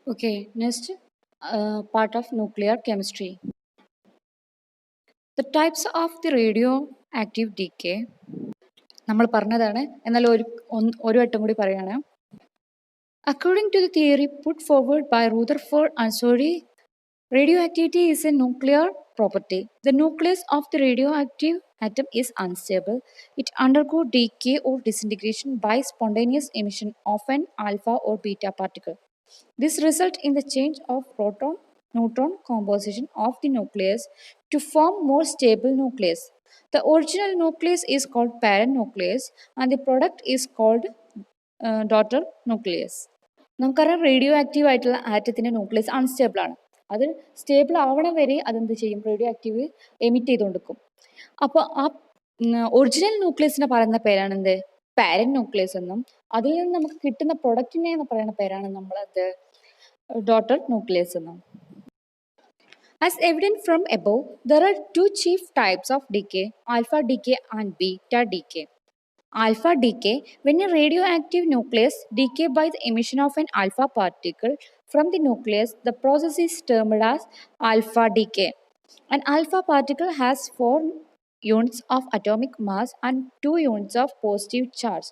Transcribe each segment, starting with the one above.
Okay, next part of nuclear chemistry. The types of the radioactive decay. നമ്മൾ പറഞ്ഞതാണ് എന്നാൽ ഒരു വട്ടം കൂടി പറയാണ്. According to the theory put forward by Rutherford and Soddy, radioactivity is a nuclear property. The nucleus of the radioactive atom is unstable. It undergoes decay or disintegration by spontaneous emission of an alpha or beta particle. This results in the change of proton-neutron composition of the nucleus to form more stable nucleus. The original nucleus is called parent nucleus and the product is called daughter nucleus. നമുക്കറിയാം radio active ആയിട്ടുള്ള ആറ്റത്തിൻ്റെ nucleus unstable ആണ്. അത് stable ആവണ വരെ അതെന്ത് ചെയ്യും, radio active emit ചെയ്തുകൊണ്ടിരിക്കും. അപ്പോൾ ആ ഒറിജിനൽ ന്യൂക്ലിയസിനെ പറയുന്ന പേരാണ് എന്ത്, പാരന്റ് ന്യൂക്ലിയസ് എന്നും അതിൽ നിന്ന് നമുക്ക് കിട്ടുന്ന പ്രൊഡക്റ്റിനെ എന്ന് പറയുന്ന പേരാണ് നമ്മളത് daughter nucleus എന്നും. As evident from above, there are two chief types of decay, alpha decay and beta decay. Alpha decay, when a radioactive nucleus decay by the emission of an alpha particle from the nucleus, the process is termed as alpha decay. An alpha particle has 4 units of atomic mass and 2 units of positive charge.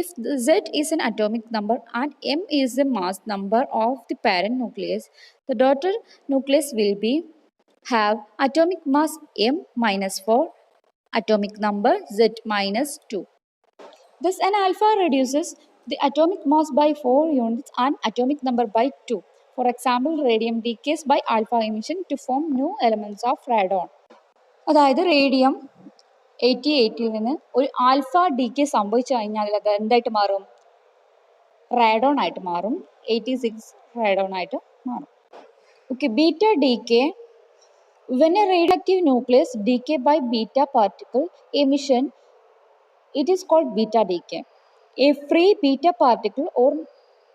If Z is an atomic number and M is the mass number of the parent nucleus, the daughter nucleus will have atomic mass M minus 4, atomic number Z minus 2. Thus, an alpha reduces the atomic mass by 4 units and atomic number by 2. For example, radium decays by alpha emission to form new elements of radon. അതായത് radium 88 നിന്ന് ഒരു alpha decay സംഭവിച്ചു കഴിഞ്ഞാൽ അത് എന്തായിട്ട് മാറും, radon ആയിട്ട് മാറും. 86 റാഡോൺ ആയിട്ട് മാറും. Okay, beta decay, when a radioactive nucleus decay by beta particle emission, it is called beta decay. A free beta particle or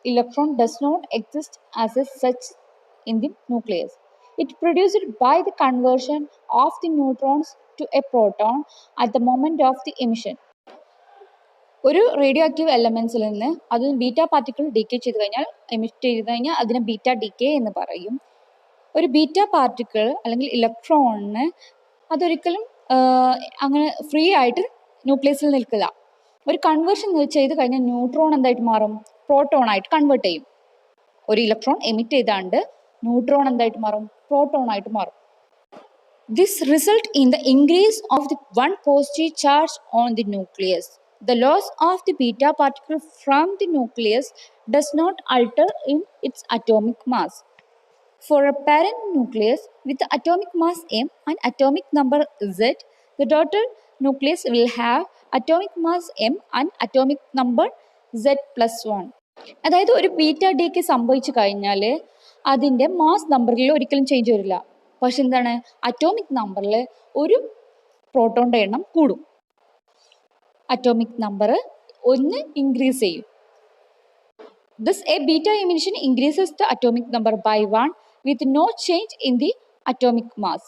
electron does not exist as such in the nucleus. It produced by the conversion of the neutrons to a proton at the moment of the emission. ഒരു radio active എലമെന്റ്സിൽ നിന്ന് അത് beta particle decay ചെയ്ത് കഴിഞ്ഞാൽ, emit ചെയ്ത് കഴിഞ്ഞാൽ അതിനെ beta decay എന്ന് പറയും. ഒരു ബീറ്റ പാർട്ടിക്കിൾ അല്ലെങ്കിൽ ഇലക്ട്രോണിന് അതൊരിക്കലും അങ്ങനെ ഫ്രീ ആയിട്ട് ന്യൂക്ലിയസിൽ നിൽക്കില്ല. ഒരു കൺവേർഷൻ ചെയ്ത് കഴിഞ്ഞാൽ ന്യൂട്രോൺ എന്തായിട്ട് മാറും, പ്രോട്ടോൺ ആയിട്ട് കൺവേർട്ട് ചെയ്യും. ഒരു ഇലക്ട്രോൺ എമിറ്റ് ചെയ്താണ്ട് ന്യൂട്രോൺ എന്തായിട്ട് മാറും, പ്രോട്ടോൺ ആയിട്ട് മാറും. This result in the increase of the one positive charge on the nucleus. The loss of the beta particle from the nucleus does not alter in its atomic mass. For a parent nucleus with atomic mass M and atomic number Z, the daughter nucleus will have atomic mass M and atomic number Z plus 1. അതായത് ഒരു beta ഡിക്ക് സംഭവിച്ചു കഴിഞ്ഞാൽ അതിൻ്റെ mass നമ്പറിൽ ഒരിക്കലും change വരില്ല. പക്ഷെ എന്താണ്, അറ്റോമിക് നമ്പറിൽ ഒരു പ്രോട്ടോണിൻ്റെ എണ്ണം കൂടും. അറ്റോമിക് നമ്പർ ഒന്ന് ഇൻക്രീസ് ചെയ്യും. Thus, a beta emission increases the atomic number by 1 with no change in the atomic mass.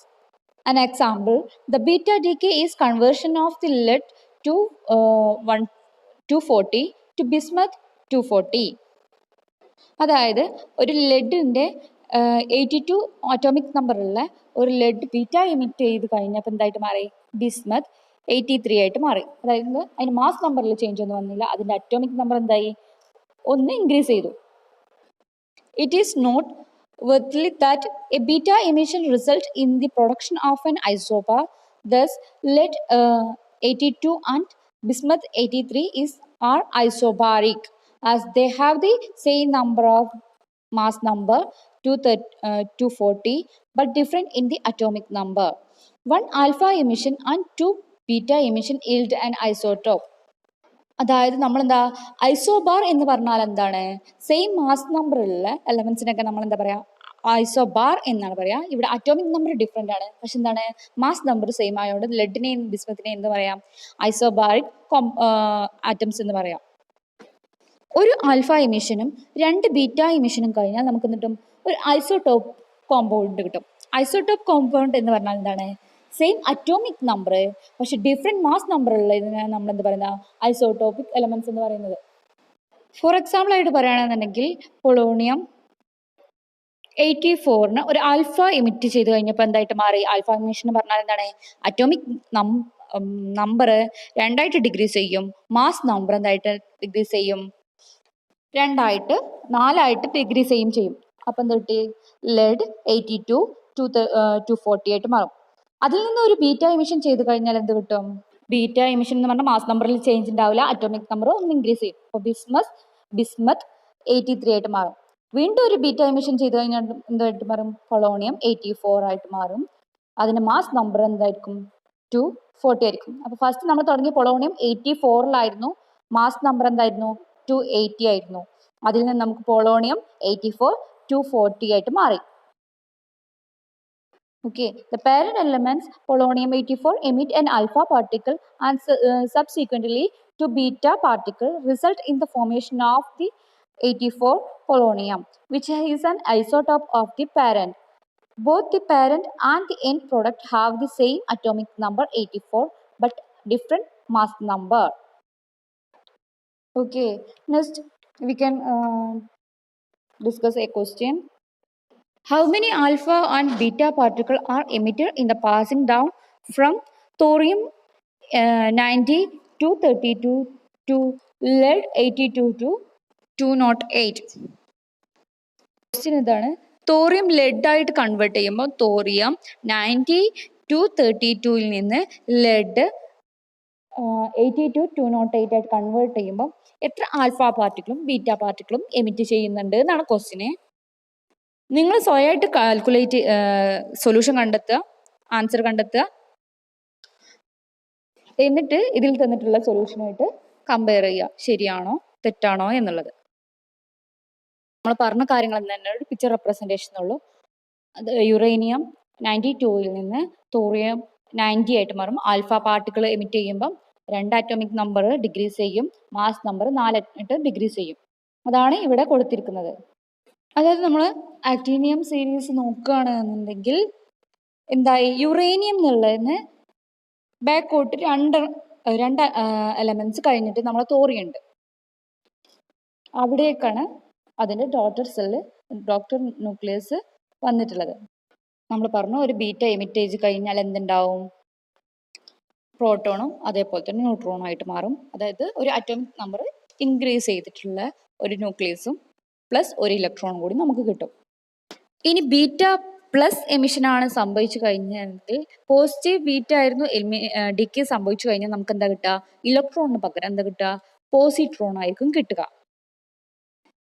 An example, the beta decay is conversion of the lead to 240 to bismuth 240. അതായത് ഒരു ലെഡിൻ്റെ 82 atomic നമ്പറുള്ള ഒരു lead beta emit ചെയ്ത് കഴിഞ്ഞപ്പോൾ എന്തായിട്ട് മാറി, bismuth 83 ആയിട്ട് മാറി. അതായത് അതിന് മാസ് നമ്പറിൽ ചേഞ്ച് ഒന്നും വന്നില്ല, അതിൻ്റെ അറ്റോമിക് നമ്പർ എന്തായി, ഒന്ന് ഇൻക്രീസ് ചെയ്തു. It is noteworthy that a beta emission results in the production of an isobar. Thus, lead 82 and bismuth 83 are isobaric as they have the same number of mass number 240 but different in the atomic number. One alpha emission and 2 beta emission yield an isotope. അതായത് നമ്മളെന്താ, isobar എന്ന് പറഞ്ഞാൽ എന്താണ്, same mass നമ്പറുള്ള എലമെന്റ്സിനൊക്കെ നമ്മൾ എന്താ പറയുക, isobar എന്നാണ് പറയുക. ഇവിടെ അറ്റോമിക് നമ്പർ ഡിഫറെൻ്റ് ആണ്, പക്ഷെ എന്താണ്, മാസ് നമ്പർ സെയിം ആയതുകൊണ്ട് ലെഡിനെയും ബിസ്മത്തിനെയും എന്ത് പറയാം, ഐസോബാറിക് ആറ്റംസ് എന്ന് പറയാം. ഒരു ആൽഫ എമിഷനും 2 ബീറ്റ എമിഷനും കഴിഞ്ഞാൽ നമുക്ക് എന്നിട്ടും ഒരു ഐസോടോപ്പ് കോമ്പൗണ്ട് കിട്ടും. ഐസോടോപ്പ് കോമ്പൗണ്ട് എന്ന് പറഞ്ഞാൽ എന്താണ്, സെയിം അറ്റോമിക് നമ്പർ പക്ഷെ ഡിഫറെൻറ്റ് മാസ് നമ്പർ ഉള്ളതിനാണ് നമ്മൾ എന്ത് പറയുന്നത്, ഐസോടോപ്പിക് എലമെന്റ്സ് എന്ന് പറയുന്നത്. ഫോർ എക്സാമ്പിൾ ആയിട്ട് പറയുകയാണെന്നുണ്ടെങ്കിൽ പൊളോണിയം 84-ന് ഒരു ആൽഫ എമിറ്റ് ചെയ്ത് കഴിഞ്ഞപ്പോൾ എന്തായിട്ട് മാറി? ആൽഫ എമിഷൻ എന്ന് പറഞ്ഞാൽ എന്താണ്? അറ്റോമിക് നമ്പർ രണ്ടായിട്ട് ഡിഗ്രീസ് ചെയ്യും. മാസ് നമ്പർ എന്തായിട്ട് ഡിഗ്രീസ് ചെയ്യും? രണ്ടായിട്ട് 4ആയിട്ട് ഡിഗ്രീസ് ചെയ്യും. അപ്പം എന്ത് കിട്ടി? ലെഡ് 82 240 ആയിട്ട് മാറും. അതിൽ നിന്ന് ഒരു ബീറ്റ എമിഷൻ ചെയ്ത് കഴിഞ്ഞാൽ എന്ത് കിട്ടും? ബീറ്റ എമിഷൻ എന്ന് പറഞ്ഞാൽ മാസ് നമ്പറിൽ ചേഞ്ച് ഉണ്ടാവില്ല, അറ്റോമിക് നമ്പർ ഒന്ന് ഇൻക്രീസ് ചെയ്യും. അപ്പോൾ ബിസ്മത്ത് 83 ആയിട്ട് മാറും. വീണ്ടും ഒരു ബീറ്റ എമിഷൻ ചെയ്ത് കഴിഞ്ഞാൽ എന്തായിട്ട് മാറും? പൊളോണിയം 84 ആയിട്ട് മാറും. അതിന്റെ മാസ് നമ്പർ എന്തായിരിക്കും? 240 ആയിരിക്കും. അപ്പൊ ഫസ്റ്റ് നമ്മൾ തുടങ്ങിയ പൊളോണിയം 84-ലായിരുന്നു, മാസ് നമ്പർ എന്തായിരുന്നു? 280 ആയിരുന്നു. അതിൽ നിന്ന് നമുക്ക് പൊളോണിയം 84 240 ആയിട്ട് മാറി. Okay, the parent elements polonium-84 emit an alpha particle and subsequently to beta particle result in the formation of the 84 polonium, which is an isotope of the parent. Both the parent and the end product have the same atomic number 84 but different mass number. Okay, next we can discuss a question. How many alpha and beta particles are emitted in the passing down from thorium 90 to 32 to lead 82 to 208? Question ഇതാണ്. Thorium lead ആയിട്ട് convert ചെയ്യുമ്പോൾ thorium 90 to 32-ൽ നിന്ന് lead 82 208 ആയിട്ട് convert ചെയ്യുമ്പോൾ എത്ര alpha പാർട്ടിക്കിളും beta പാർട്ടിക്കിളും emit ചെയ്യുന്നുണ്ട് എന്നാണ് ക്വസ്റ്റിന്. നിങ്ങൾ സ്വയമായിട്ട് കാൽക്കുലേറ്റ് സൊല്യൂഷൻ കണ്ടെത്തുക, ആൻസർ കണ്ടെത്തുക, എന്നിട്ട് ഇതിൽ തന്നിട്ടുള്ള സൊല്യൂഷനായിട്ട് കമ്പയർ ചെയ്യുക, ശരിയാണോ തെറ്റാണോ എന്നുള്ളത്. നമ്മൾ പറഞ്ഞ കാര്യങ്ങൾ തന്നെ ഒരു പിക്ചർ റെപ്രസെൻറ്റേഷൻ ഉള്ളൂ. അത് യുറേനിയം 92-ൽ നിന്ന് തോറിയം 90 ആയിട്ട് മാറും. ആൽഫ പാർട്ടിക്കിൾ എമിറ്റ് ചെയ്യുമ്പം 2 അറ്റോമിക് നമ്പർ ഡിഗ്രീസ് ചെയ്യും, മാസ് നമ്പർ 4 ആയിട്ട് ഡിഗ്രീസ് ചെയ്യും. അതാണ് ഇവിടെ കൊടുത്തിരിക്കുന്നത്. അതായത് നമ്മൾ ആക്ടീനിയം സീരീസ് നോക്കുകയാണെന്നുണ്ടെങ്കിൽ എന്തായി? യുറേനിയം എന്നുള്ളതിന് ബാക്കോട്ട് രണ്ട് എലമെന്റ്സ് കഴിഞ്ഞിട്ട് നമ്മൾ തോറിയുണ്ട്. അവിടേക്കാണ് അതിൻ്റെ ഡോട്ടർ ന്യൂക്ലിയസ് വന്നിട്ടുള്ളത്. നമ്മൾ പറഞ്ഞു ഒരു ബീറ്റ എമിറ്റേജ് കഴിഞ്ഞാൽ എന്തുണ്ടാവും? പ്രോട്ടോണും അതേപോലെ തന്നെ ന്യൂട്രോണും ആയിട്ട് മാറും. അതായത് ഒരു അറ്റോമിക് നമ്പർ ഇൻക്രീസ് ചെയ്തിട്ടുള്ള ഒരു ന്യൂക്ലിയസും പ്ലസ് ഒരു ഇലക്ട്രോണും കൂടി നമുക്ക് കിട്ടും. ഇനി ബീറ്റ പ്ലസ് എമിഷനാണ് സംഭവിച്ചു കഴിഞ്ഞെങ്കിൽ, പോസിറ്റീവ് ബീറ്റ ആയിരുന്നു ഡിക്കെ സംഭവിച്ചു കഴിഞ്ഞാൽ നമുക്ക് എന്താ കിട്ടുക? ഇലക്ട്രോണിന് പകരം എന്താ കിട്ടുക? പോസിട്രോൺ ആയിരിക്കും കിട്ടുക.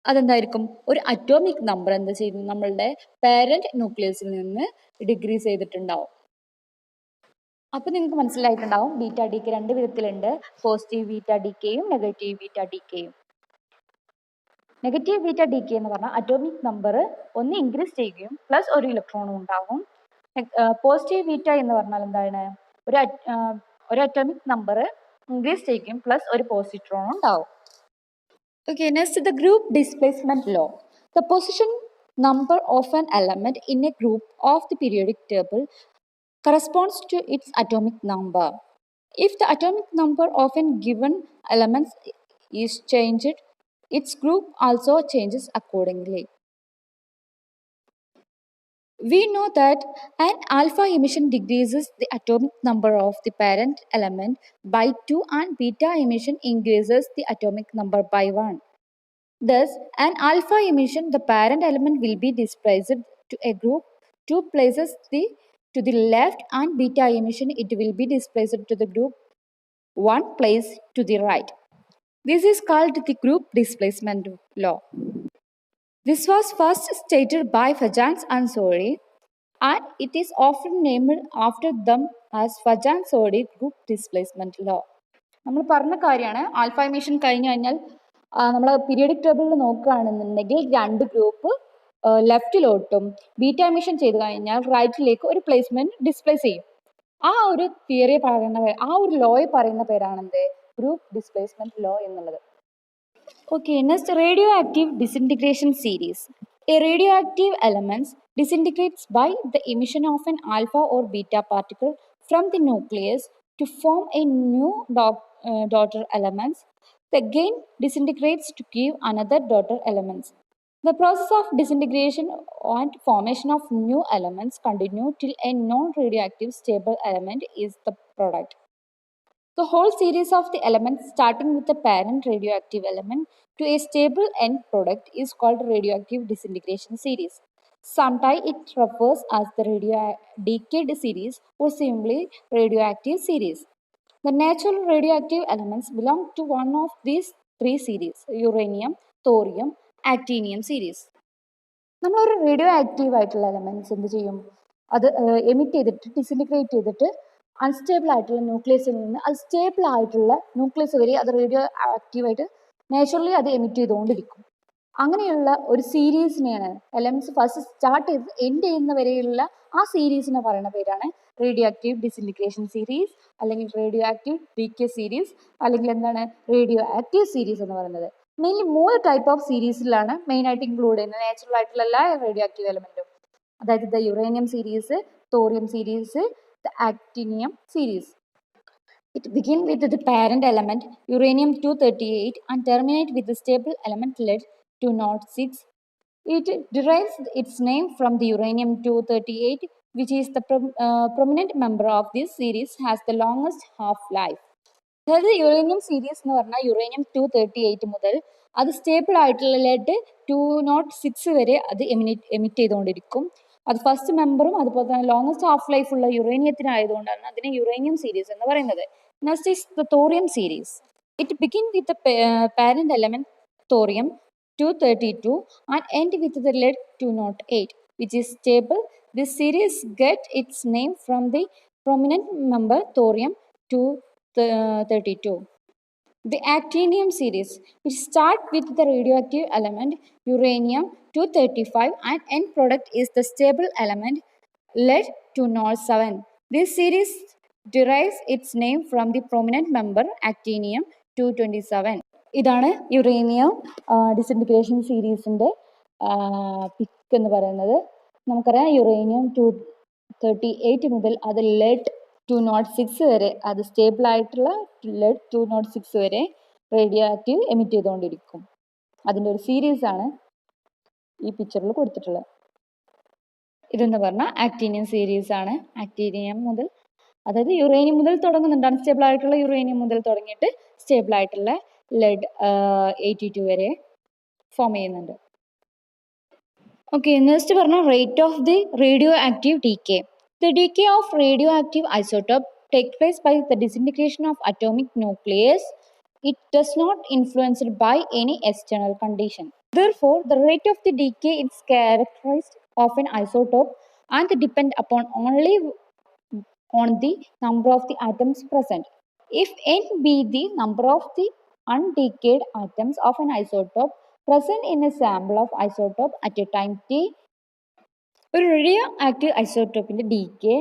അതെന്തായിരിക്കും? ഒരു അറ്റോമിക് നമ്പർ എന്താ ചെയ്യുന്നത്? നമ്മളുടെ പാരന്റ് ന്യൂക്ലിയസിൽ നിന്ന് ഡിഗ്രീസ് ചെയ്തിട്ടുണ്ടാവും. അപ്പൊ നിങ്ങൾക്ക് മനസ്സിലായിട്ടുണ്ടാവും ബീറ്റ ഡിക്കെ രണ്ട് വിധത്തിലുണ്ട്, പോസിറ്റീവ് ബീറ്റ ഡിക്കെയും നെഗറ്റീവ് ബീറ്റ ഡിക്കെയും. നെഗറ്റീവ് ബീറ്റ ഡിക്കെ എന്ന് പറഞ്ഞാൽ അറ്റോമിക് നമ്പർ ഒന്ന് ഇൻക്രീസ് ചെയ്യുകയും പ്ലസ് ഒരു ഇലക്ട്രോണും ഉണ്ടാകും. പോസിറ്റീവ് ബീറ്റ എന്ന് പറഞ്ഞാൽ എന്താണ്? ഒരു അറ്റോമിക് നമ്പർ ഇൻക്രീസ് ചെയ്യുകയും പ്ലസ് ഒരു പോസിട്രോണും ഉണ്ടാവും. Okay, next the group displacement law. The position number of an element in a group of the periodic table corresponds to its atomic number. If the atomic number of a given element is changed, its group also changes accordingly. We know that an alpha emission decreases the atomic number of the parent element by 2 and beta emission increases the atomic number by 1. Thus, an alpha emission, the parent element will be displaced to a group 2 places to the left, and beta emission, it will be displaced to the group 1 place to the right. This is called the group displacement law. This was first stated by Fajans and Soddy, and it is often named after them as Fajan-Soddy group displacement law. നമ്മൾ പറഞ്ഞ കാര്യമാണ്, alpha emission കഴിഞ്ഞു കഴിഞ്ഞാൽ നമ്മൾ periodic ടേബിളിൽ നോക്കുകയാണെന്നുണ്ടെങ്കിൽ രണ്ട് group ലെഫ്റ്റിലോട്ടും beta emission ചെയ്ത് കഴിഞ്ഞാൽ റൈറ്റിലേക്ക് ഒരു പ്ലേസ്മെന്റ് ഡിസ്പ്ലേസ് ചെയ്യും. ആ ഒരു തിയറി പറയുന്ന, ആ ഒരു ലോയെ പറയുന്ന പേരാണ് എന്ത്? ഗ്രൂപ്പ് ഡിസ്പ്ലേസ്മെന്റ് ലോ എന്നുള്ളത്. Okay, next radioactive disintegration series. A radioactive element disintegrates by the emission of an alpha or beta particle from the nucleus to form a new daughter element. The again disintegrates to give another daughter element. The process of disintegration and formation of new elements continue till a non-radioactive stable element is the product. The whole series of the elements starting with the parent radioactive element to a stable end product is called radioactive disintegration series. Sometimes it refers as the decayed series or simply radioactive series. The natural radioactive elements belong to one of these three series: uranium, thorium, actinium series. നമ്മളൊരു radio active ആയിട്ടുള്ള elements എന്ത് ചെയ്യും, അത് emit ചെയ്തിട്ട് disintegrate ചെയ്തിട്ട് unstable ആയിട്ടുള്ള ന്യൂക്ലിയസിൽ നിന്ന് അത് സ്റ്റേബിൾ ആയിട്ടുള്ള ന്യൂക്ലിയസ് വരെ അത് റേഡിയോ ആക്റ്റീവായിട്ട് നാച്ചുറലി അത് എമിറ്റ് ചെയ്തുകൊണ്ടിരിക്കും. അങ്ങനെയുള്ള ഒരു സീരീസിനെയാണ് എലമെന്റ്സ് ഫസ്റ്റ് സ്റ്റാർട്ട് ചെയ്ത് എൻഡ് ചെയ്യുന്ന വരെയുള്ള ആ സീരീസിനെ പറയുന്ന പേരാണ് റേഡിയോ ആക്റ്റീവ് ഡിസിൻറ്റിഗ്രേഷൻ സീരീസ്, അല്ലെങ്കിൽ റേഡിയോ ആക്റ്റീവ് ഡീകേ സീരീസ്, അല്ലെങ്കിൽ എന്താണ് റേഡിയോ ആക്റ്റീവ് സീരീസ് എന്ന് പറയുന്നത്. മെയിൻലി 3 ടൈപ്പ് ഓഫ് സീരീസിലാണ് മെയിനായിട്ട് ഇൻക്ലൂഡ് ചെയ്യുന്നത് നാച്ചുറൽ ആയിട്ടുള്ള എല്ലാ റേഡിയോ ആക്റ്റീവ് എലമെന്റും. അതായത് the uranium series, thorium series, the actinium series. It begin with the parent element uranium-238 and terminate with the stable element lead-206. It derives its name from the uranium-238, which is the prominent member of this series, has the longest half-life. അതായത് uranium series എന്ന് പറഞ്ഞാൽ uranium-238 മുതൽ അത് stable ആയിട്ടുള്ള lead-206 വരെ അത് emit ചെയ്തുകൊണ്ടിരിക്കും. അത് ഫസ്റ്റ് മെമ്പറും അതുപോലെ തന്നെ ലോങ്ങസ്റ്റ് ഹാഫ് ലൈഫ് ഉള്ള യുറേനിയത്തിനായതുകൊണ്ടാണ് അതിനെ യുറേനിയം സീരീസ് എന്ന് പറയുന്നത്. Next is the thorium series. It begin with the parent element thorium-232 and end with the lead-208, which is stable. This series get its name from the prominent member thorium-232. The actinium series, which start with the radioactive element uranium-235 and end product is the stable element lead-207. This series derives its name from the prominent member actinium-227. ഇതാണ് uranium disintegration സീരീസിൻ്റെ പിക്ക് എന്ന് പറയുന്നത്. നമുക്കറിയാം uranium-238 മുതൽ അത് lead-206 വരെ അത് stable ആയിട്ടുള്ള lead-206 വരെ റേഡിയോ ആക്റ്റീവ് എമിറ്റ് ചെയ്തുകൊണ്ടിരിക്കും. അതിൻ്റെ ഒരു സീരീസ് ആണ് ഈ പിക്ചറിൽ കൊടുത്തിട്ടുള്ളത്. ഇതെന്ന് പറഞ്ഞാൽ ആക്ടീനിയം സീരീസ് ആണ്. ആക്ടീനിയം മുതൽ, അതായത് യുറേനിയം മുതൽ തുടങ്ങുന്നുണ്ട്, അൺസ്റ്റേബിൾ ആയിട്ടുള്ള യുറേനിയം മുതൽ തുടങ്ങിയിട്ട് സ്റ്റേബിൾ ആയിട്ടുള്ള lead-82 വരെ ഫോം ചെയ്യുന്നുണ്ട്. ഓക്കെ, നെക്സ്റ്റ് പറഞ്ഞാൽ rate of the radio active decay. The decay of radioactive isotope takes place by the disintegration of atomic nucleus. It does not influenced by any external condition. Therefore, the rate of the decay is characterized of an isotope and depend upon only on the number of the atoms present. If n be the number of the undecayed atoms of an isotope present in a sample of isotope at a time t, ഒരു radio active ഐസോട്ടോപ്പിൻ്റെ decay,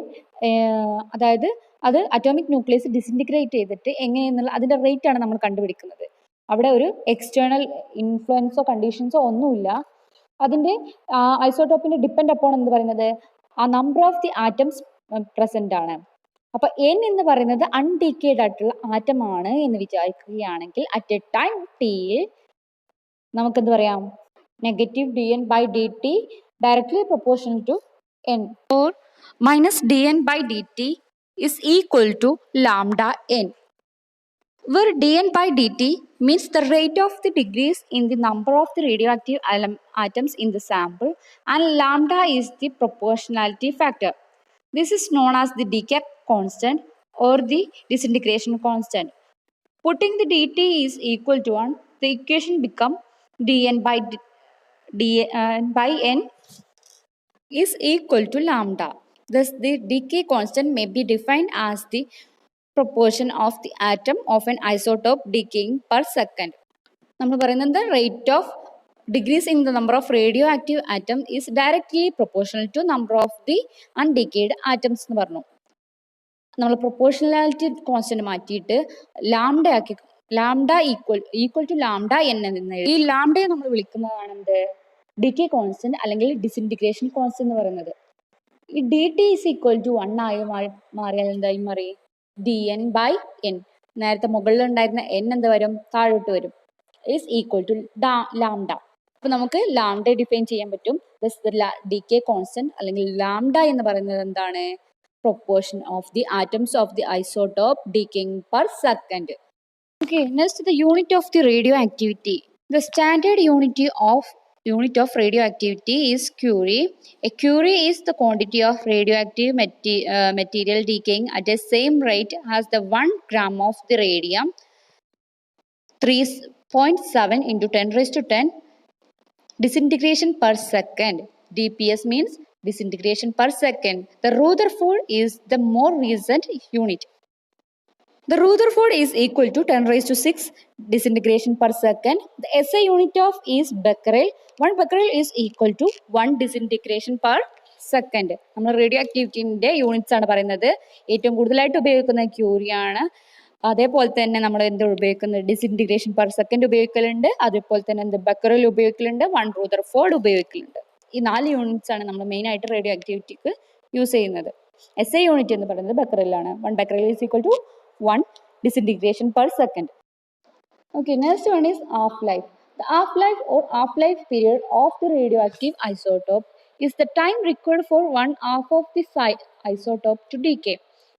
അതായത് അത് atomic nucleus disintegrate ചെയ്തിട്ട് എങ്ങനെയെന്നുള്ള അതിൻ്റെ rate ആണ് നമ്മൾ കണ്ടുപിടിക്കുന്നത്. അവിടെ ഒരു എക്സ്റ്റേണൽ ഇൻഫ്ലുവൻസോ കണ്ടീഷൻസോ ഒന്നുമില്ല. അതിൻ്റെ ഐസോട്ടോപ്പിൻ്റെ ഡിപ്പെൻഡ് അപ്പോൺ എന്ന് പറയുന്നത് ആ number of the atoms present ആണ്. അപ്പോൾ എൻ എന്ന് പറയുന്നത് അൺഡീക്കേഡ് ആയിട്ടുള്ള ആറ്റം ആണ് എന്ന് വിചാരിക്കുകയാണെങ്കിൽ അറ്റ് എ ടൈം ടിയിൽ നമുക്കെന്ത് പറയാം, -dn/dt directly proportional to n, or -dn/dt is equal to lambda n, where dn/dt means the rate of the decrease in the number of the radioactive atoms in the sample and lambda is the proportionality factor. This is known as the decay constant or the disintegration constant. Putting the dt is equal to 1, the equation become dn/n is equal to lambda. Thus, the decay constant may be defined as the proportion of the atom of an isotope decaying per second. നമ്മൾ പറയുന്നത് rate of decrease in the number of radioactive atom is directly proportional to number of the undecayed atoms എന്ന് പറഞ്ഞു. നമ്മൾ proportionality constant മാറ്റിയിട്ട് lambda ആക്കി, lambda equal to lambda എന്ന്. ഈ ലാംഡയെ നമ്മൾ വിളിക്കുന്നതാണ് എന്ത്, ഡികേ കോൺസ്റ്റന്റ് അല്ലെങ്കിൽ ഡിസിൻറ്റിഗ്രേഷൻ കോൺസ്റ്റന്റ് എന്ന് പറയുന്നത്. ഈ d t is equal to 1 ആയി മാറിയാൽ എന്തായി മാറി, dn/n. നേരത്തെ മുകളിൽ ഉണ്ടായിരുന്ന n എന്ത് വരും, താഴോട്ട് വരും, ഈസ് ഈക്വൽ ടു ലാംഡ. അപ്പോൾ നമുക്ക് ലാംഡ ഡിഫൈൻ ചെയ്യാൻ പറ്റും. ഡികെ കോൺസ്റ്റന്റ് അല്ലെങ്കിൽ ലാംഡ എന്ന് പറയുന്നത് എന്താണ്? Proportion of the atoms of the isotope decaying per second. Okay, next the unit of the radioactivity. The standard unit of radioactivity is curie. A curie is the quantity of radioactive material decaying at the same rate as the 1 gram of the radium, 3.7 into 10 raised to 10 disintegration per second. DPS means disintegration per second. The Rutherford is the more recent unit. The Rutherford is equal to 10 raised to 6 disintegration per second. The SI unit of is becquerel. 1 becquerel is equal to 1 disintegration per second. നമ്മൾ radio ആക്ടിവിറ്റിൻ്റെ units ആണ് പറയുന്നത്. ഏറ്റവും കൂടുതലായിട്ട് ഉപയോഗിക്കുന്ന ക്യൂറിയാണ്. അതേപോലെ തന്നെ നമ്മൾ എന്ത് ഉപയോഗിക്കുന്നത്? ഡിസിൻറ്റിഗ്രേഷൻ പെർ സെക്കൻഡ് ഉപയോഗിക്കലുണ്ട്. അതേപോലെ തന്നെ എന്ത് ബെക്കറൽ ഉപയോഗിക്കലുണ്ട്. 1 റൂദർഫോർഡ് ഉപയോഗിക്കലുണ്ട്. ഈ 4 യൂണിറ്റ്സ് ആണ് നമ്മൾ മെയിനായിട്ട് റേഡിയോ ആക്ടിവിറ്റിക്ക് യൂസ് ചെയ്യുന്നത്. SI യൂണിറ്റ് എന്ന് പറയുന്നത് ബെക്കറലാണ്. 1 becquerel is equal to 1 disintegration per second. Okay, next one is half-life. The half-life or half-life period of the radioactive isotope is the time required for one half of the isotope to decay,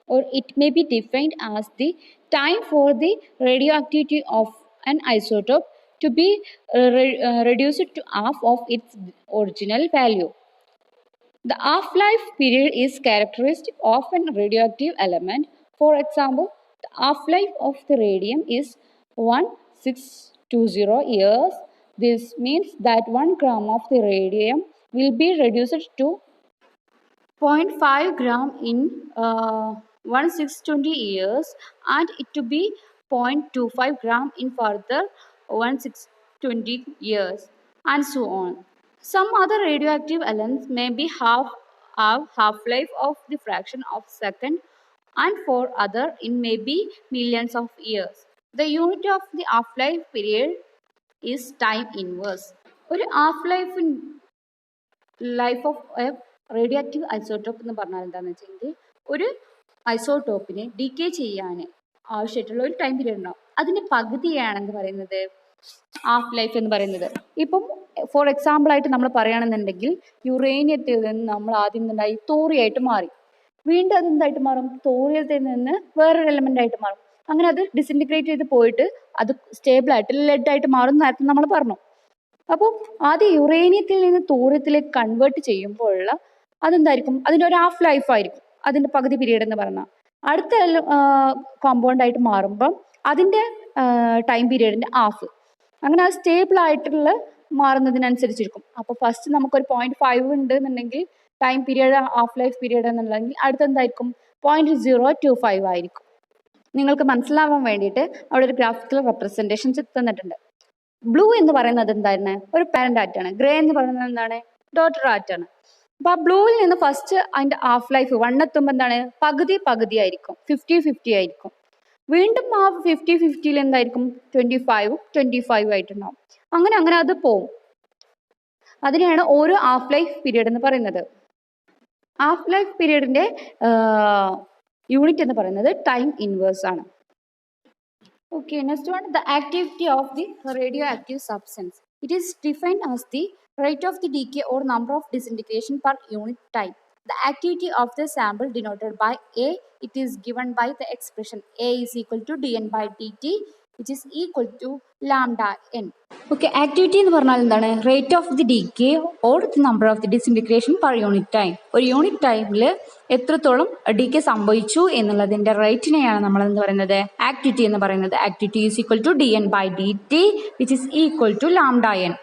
or it may be defined as the time for the radioactivity of an isotope to be reduced to half of its original value. The half-life period is characteristic of a radioactive element. For example, the half-life of the radium is 1620 years. This means that 1 gram of the radium will be reduced to 0.5 gram in 1620 years, and it to be 0.25 gram in further 1620 years, and so on. Some other radioactive elements may be have half-life of the fraction of second, and for other it may be millions of years. The unit of the half-life period is time inverse. ഒരു half-life of A radioactive isotope എന്ന് പറഞ്ഞാൽ എന്താണെന്ന് വെച്ചെങ്കിൽ ഒരു ഐസോട്ടോപ്പിനെ decay ചെയ്യാൻ ആവശ്യമായിട്ടുള്ള ഒരു time period ഉണ്ടാവും. അതിൻ്റെ പകുതിയാണെന്ന് പറയുന്നത് ഹാഫ് ലൈഫ് എന്ന് പറയുന്നത്. ഇപ്പം ഫോർ എക്സാമ്പിൾ ആയിട്ട് നമ്മൾ പറയുകയാണെന്നുണ്ടെങ്കിൽ യുറേനിയത്തിൽ നിന്ന് നമ്മൾ ആദ്യം എന്തായി തോറിയായിട്ട് മാറി, വീണ്ടും അത് എന്തായിട്ട് മാറും? തോറിയത്തിൽ നിന്ന് വേറൊരു എലമെന്റ് ആയിട്ട് മാറും. അങ്ങനെ അത് ഡിസിൻറ്റിഗ്രേറ്റ് ചെയ്ത് പോയിട്ട് അത് സ്റ്റേബിൾ ആയിട്ട് ലെഡ് ആയിട്ട് മാറും നേരത്തെ നമ്മൾ പറഞ്ഞു. അപ്പോൾ ആദ്യം യുറേനിയത്തിൽ നിന്ന് തോറിയത്തിലേക്ക് കൺവേർട്ട് ചെയ്യുമ്പോഴുള്ള അതെന്തായിരിക്കും? അതിൻ്റെ ഒരു ഹാഫ് ലൈഫ് ആയിരിക്കും അതിൻ്റെ പകുതി പീരീഡ് എന്ന് പറഞ്ഞാൽ. അടുത്ത കോമ്പൗണ്ട് ആയിട്ട് മാറുമ്പം അതിൻ്റെ ടൈം പീരീഡിൻ്റെ ഹാഫ്. അങ്ങനെ അത് സ്റ്റേബിൾ ആയിട്ടുള്ള മാറുന്നതിനനുസരിച്ചിരിക്കും. അപ്പോൾ ഫസ്റ്റ് നമുക്കൊരു 0.5 ഉണ്ട് എന്നുണ്ടെങ്കിൽ time period half life period എന്നുണ്ടെങ്കിൽ അടുത്തെന്തായിരിക്കും? 0.025 ആയിരിക്കും. നിങ്ങൾക്ക് മനസ്സിലാവാൻ വേണ്ടിയിട്ട് അവിടെ ഒരു ഗ്രാഫിക്കൽ റെപ്രസെൻറ്റേഷൻസ് തന്നിട്ടുണ്ട്. ബ്ലൂ എന്ന് പറയുന്നത് എന്തായിരുന്നു? ഒരു പാരന്റ് ആറ്റാണ്. ഗ്രേ എന്ന് പറയുന്നത് എന്താണ്? ഡോട്ടർ ആറ്റാണ്. അപ്പോൾ ആ ബ്ലൂവിൽ നിന്ന് ഫസ്റ്റ് അതിൻ്റെ ഹാഫ് ലൈഫ് 1 എത്തുമ്പോൾ എന്താണ്? പകുതി ആയിരിക്കും, 50-50 ആയിരിക്കും. വീണ്ടും ആ 50-50 എന്തായിരിക്കും? 25 ആയിട്ടുണ്ടാവും. അങ്ങനെ അത് പോവും. അതിനെയാണ് ഓരോ ഹാഫ് ലൈഫ് പീരീഡ് എന്ന് പറയുന്നത്. ഹാഫ് ലൈഫ് പീരീഡിന്റെ യൂണിറ്റ് എന്ന് പറയുന്നത് ടൈം ഇൻവേഴ്സ് ആണ്. Okay, next one, the activity of the radioactive substance. It is defined as the rate of the decay or number of disintegration per unit time. The activity of the sample denoted by A, it is given by the expression A is equal to dN by dt, which is equal to lambda n. Okay, activity എന്ന് പറഞ്ഞാൽ എന്താണ്? Rate of the decay or the number of the disintegration per unit time. ഒരു unit ടൈമിൽ എത്രത്തോളം decay സംഭവിച്ചു എന്നുള്ളതിൻ്റെ റേറ്റിനെയാണ് നമ്മൾ എന്ന് പറയുന്നത് ആക്ടിവിറ്റി എന്ന് പറയുന്നത്. Activity is equal to dN by dt, which is equal to lambda n.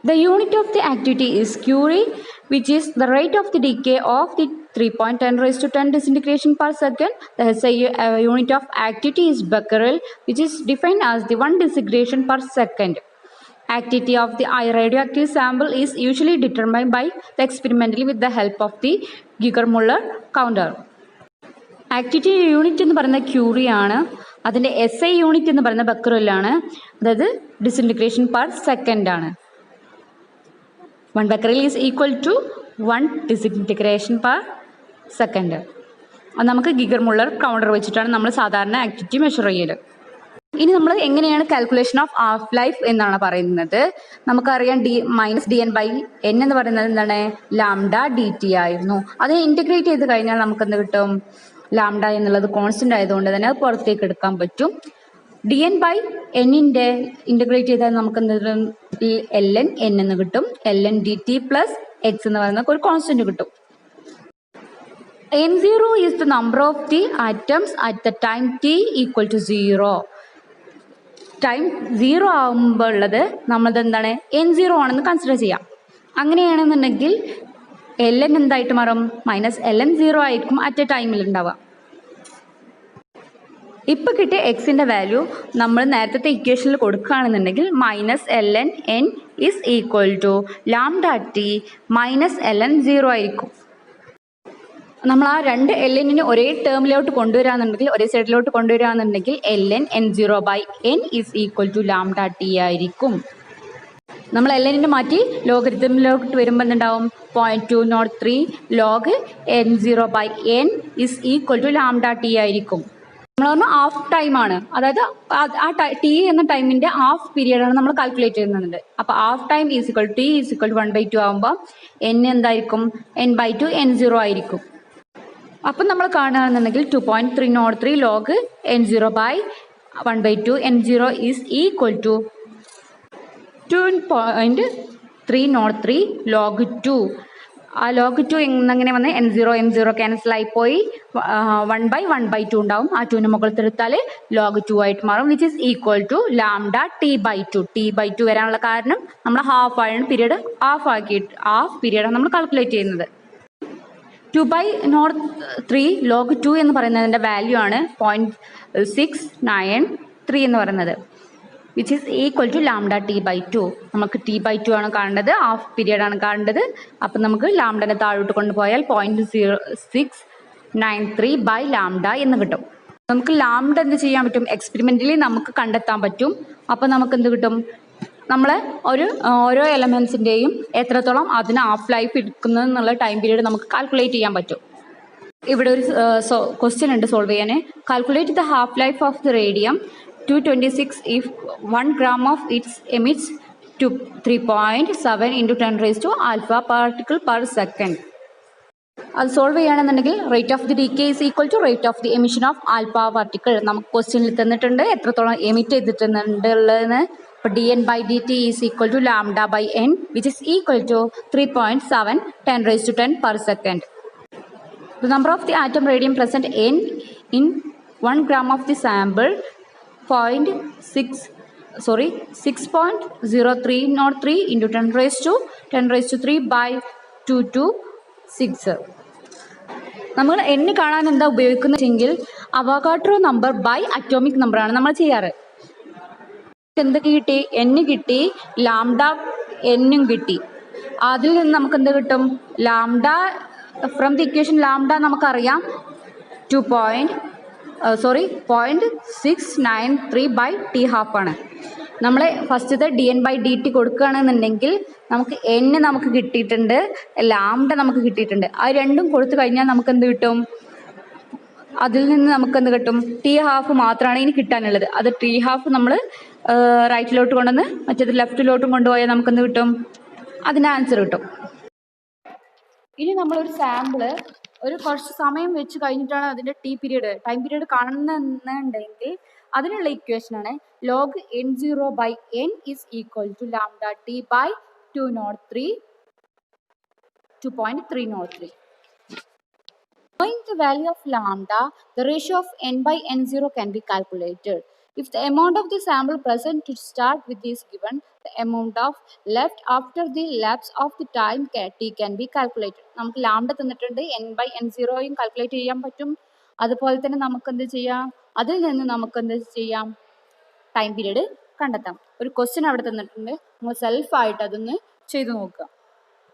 The unit of the activity is Curie, which is the rate of the decay of the 3.10 raised to 10 disintegration per second. The SI unit of activity is Becquerel, which is defined as the 1 disintegration per second. Activity of the radioactive sample is usually determined by the experimentally with the help of the Geiger-Müller counter. Activity unit എന്ന് പറയുന്നത് curiae ആണ്. അതിൻ്റെ SI unit എന്ന് പറയുന്നത് ബെക്കറലാണ്. അതായത് disintegration per second ആണ്. 1 becquerel is equal to 1 disintegration per second. അത് നമുക്ക് ഗീഗർ മുള്ളർ കൗണ്ടർ വെച്ചിട്ടാണ് നമ്മൾ സാധാരണ ആക്ടിവിറ്റി മെഷർ ചെയ്യൽ. ഇനി നമ്മൾ എങ്ങനെയാണ് കാൽക്കുലേഷൻ ഓഫ് ഹാഫ് ലൈഫ് എന്നാണ് പറയുന്നത്. നമുക്കറിയാം -dn/n എന്ന് പറയുന്നത് എന്താണ്, ലാംഡ dt ആയിരുന്നു. അതിനെ ഇന്റഗ്രേറ്റ് ചെയ്ത് കഴിഞ്ഞാൽ നമുക്ക് എന്ത് കിട്ടും, ലാംഡ എന്നുള്ളത് കോൺസ്റ്റന്റ് ആയതുകൊണ്ട് തന്നെ അത് പുറത്തേക്ക് എടുക്കാൻ പറ്റും. dn/n ഇന്റഗ്രേറ്റ് ചെയ്താൽ നമുക്ക് എന്ത് കിട്ടും, ln n എന്ന് കിട്ടും. ln dt പ്ലസ് x എന്ന് പറയുന്ന ഒരു കോൺസ്റ്റന്റ് കിട്ടും. n0 is the number of the atoms at the time t equal to 0. Time 0 ആകുമ്പോൾ ഉള്ളത് നമ്മളത് എന്താണ്, n0 ആണെന്ന് കൺസിഡർ ചെയ്യാം. അങ്ങനെയാണെന്നുണ്ടെങ്കിൽ ln എന്തായിട്ട് മാറും, -ln0 ആയിരിക്കും അറ്റ് എ ടൈമിൽ ഉണ്ടാവുക. ഇപ്പം കിട്ടിയ എക്സിൻ്റെ വാല്യൂ നമ്മൾ നേരത്തെ ഇക്വേഷനിൽ കൊടുക്കുകയാണെന്നുണ്ടെങ്കിൽ -ln n is equal to lambda t -ln0 ആയിരിക്കും. നമ്മൾ ആ രണ്ട് ln ഒരേ ടേമിലോട്ട് കൊണ്ടുവരാന്നുണ്ടെങ്കിൽ, ഒരേ സൈഡിലോട്ട് കൊണ്ടുവരാന്നുണ്ടെങ്കിൽ ln n0/n is equal to lambda t ആയിരിക്കും. നമ്മൾ ln മാറ്റി ലോഗരിതമിലോട്ട് വരുമ്പോൾ എന്തുണ്ടാവും, 0.203 log n0/n is equal to lambda t ആയിരിക്കും. നമ്മൾ പറഞ്ഞ ഹാഫ് ടൈമാണ്, അതായത് ആ ടി എന്ന ടൈമിന്റെ ഹാഫ് പീരിയഡ് ആണ് നമ്മൾ കാൽക്കുലേറ്റ് ചെയ്യുന്നത്. അപ്പോൾ half time is equal t is equal 1/2 ആകുമ്പോൾ n എന്തായിരിക്കും, n/2 n0 ആയിരിക്കും. അപ്പം നമ്മൾ കാണുകയാണെന്നുണ്ടെങ്കിൽ 2.303 log n0/1/2 n0 is equal to 2.303 log 2. ആ ലോഗ് 2 എങ്ങനെ വന്ന് n0 ക്യാൻസൽ ആയി പോയി 1/1/2 ഉണ്ടാവും. ആ 2ന് മുകളിലെടുത്താൽ ലോഗ് 2 ആയിട്ട് മാറും, which is equal to lambda t/2. t/2 വരാനുള്ള കാരണം നമ്മൾ ഹാഫ് ആണ് പീരീഡ്, ഹാഫ് പീരീഡാണ് നമ്മൾ കാൽക്കുലേറ്റ് ചെയ്യുന്നത്. 2/03 ലോഗ് 2 എന്ന് പറയുന്നതിൻ്റെ വാല്യൂ ആണ് 0.693 എന്ന് പറയുന്നത്, which is equal to lambda t/2. നമുക്ക് t/2 ആണ് കാണേണ്ടത്, ഹാഫ് പീരിയഡ് ആണ് കാണേണ്ടത്. അപ്പം നമുക്ക് ലാംഡനെ താഴോട്ട് കൊണ്ടുപോയാൽ 0.0693 ബൈ ലാംഡ എന്ന് കിട്ടും. നമുക്ക് ലാംഡ എന്ത് ചെയ്യാൻ പറ്റും, എക്സ്പെരിമെൻ്റലി നമുക്ക് കണ്ടെത്താൻ പറ്റും. അപ്പം നമുക്ക് എന്ത് കിട്ടും, നമ്മൾ ഓരോ എലമെൻസിൻ്റെയും എത്രത്തോളം അതിന് ഹാഫ് ലൈഫ് എടുക്കുന്നത് എന്നുള്ള ടൈം പീരീഡ് നമുക്ക് കാൽക്കുലേറ്റ് ചെയ്യാൻ പറ്റും. ഇവിടെ ഒരു ക്വസ്റ്റ്യൻ ഉണ്ട് സോൾവ് ചെയ്യാൻ. Calculate the half life of the radium 226 if 1 gram of it emits to 3.7 into 10 raised to alpha particle per second. അത് സോൾവ് ചെയ്യുകയാണെന്നുണ്ടെങ്കിൽ rate of the decay is equal to rate of the emission of alpha particle. നമുക്ക് ക്വസ്റ്റ്യനിൽ തന്നിട്ടുണ്ട് എത്രത്തോളം emit ചെയ്തിട്ടുണ്ടെന്നുള്ളതെന്ന്. അപ്പോൾ dn/dt is equal to ലാംഡ/n which is equal to 3.7 10 raised to 10 per second. The number of the atom radium present in 1 gram of the sample 6.0303 into 10 raised to 3 by 2 to 6. നമ്മൾ n കാണാൻ എന്താ ഉപയോഗിക്കുന്നതെങ്കിൽ Avogadro number by atomic നമ്പറാണ് നമ്മൾ ചെയ്യാറ്. എന്ത് കിട്ടി, n കിട്ടി, ലാംഡ n കിട്ടി. അതിൽ നിന്ന് നമുക്ക് എന്ത് കിട്ടും, lambda from the equation lambda നമുക്കറിയാം 0.693 ബൈ ടി ഹാഫ് ആണ്. നമ്മൾ ഫസ്റ്റത്തെ dn/dt കൊടുക്കുകയാണെന്നുണ്ടെങ്കിൽ നമുക്ക് n നമുക്ക് കിട്ടിയിട്ടുണ്ട്, ലാംഡ നമുക്ക് കിട്ടിയിട്ടുണ്ട്. ആ രണ്ടും കൊടുത്തു കഴിഞ്ഞാൽ നമുക്ക് എന്ത് കിട്ടും, അതിൽ നിന്ന് നമുക്ക് എന്ത് കിട്ടും, ടി ഹാഫ് മാത്രമാണ് ഇനി കിട്ടാനുള്ളത്. അത് ടി ഹാഫ് നമ്മൾ റൈറ്റിലോട്ട് കൊണ്ടുവന്ന് മറ്റേത് ലെഫ്റ്റിലോട്ടും കൊണ്ടുപോയാൽ നമുക്ക് എന്ത് കിട്ടും, അതിൻ്റെ ആൻസർ കിട്ടും. ഇനി നമ്മളൊരു സാമ്പിള് ഒരു കുറച്ച് സമയം വെച്ച് കഴിഞ്ഞിട്ടാണ് അതിൻ്റെ ടൈം പീരീഡ് കാണുന്നുണ്ടെങ്കിൽ അതിനുള്ള ഇക്വേഷനാണ് log n0/n is equal to lambda t/203. Knowing the value of lambda, the ratio of n/n0 can be calculated. If the amount of the sample present to start with is given, the amount of left after the lapse of the time t can be calculated. നമുക്ക് lambda തന്നിട്ടുണ്ട്, n/n0യും calculate ചെയ്യാൻ പറ്റും. അതുപോലെ തന്നെ നമുക്ക് എന്ത് ചെയ്യാം, അതിൽ നിന്ന് നമുക്ക് എന്ത് ചെയ്യാം, ടൈം പീരീഡ് കണ്ടെത്താം. ഒരു ക്വസ്റ്റ്യൻ അവിടെ തന്നിട്ടുണ്ട്, നമ്മൾ സെൽഫായിട്ട് അതൊന്ന് ചെയ്തു നോക്കുക.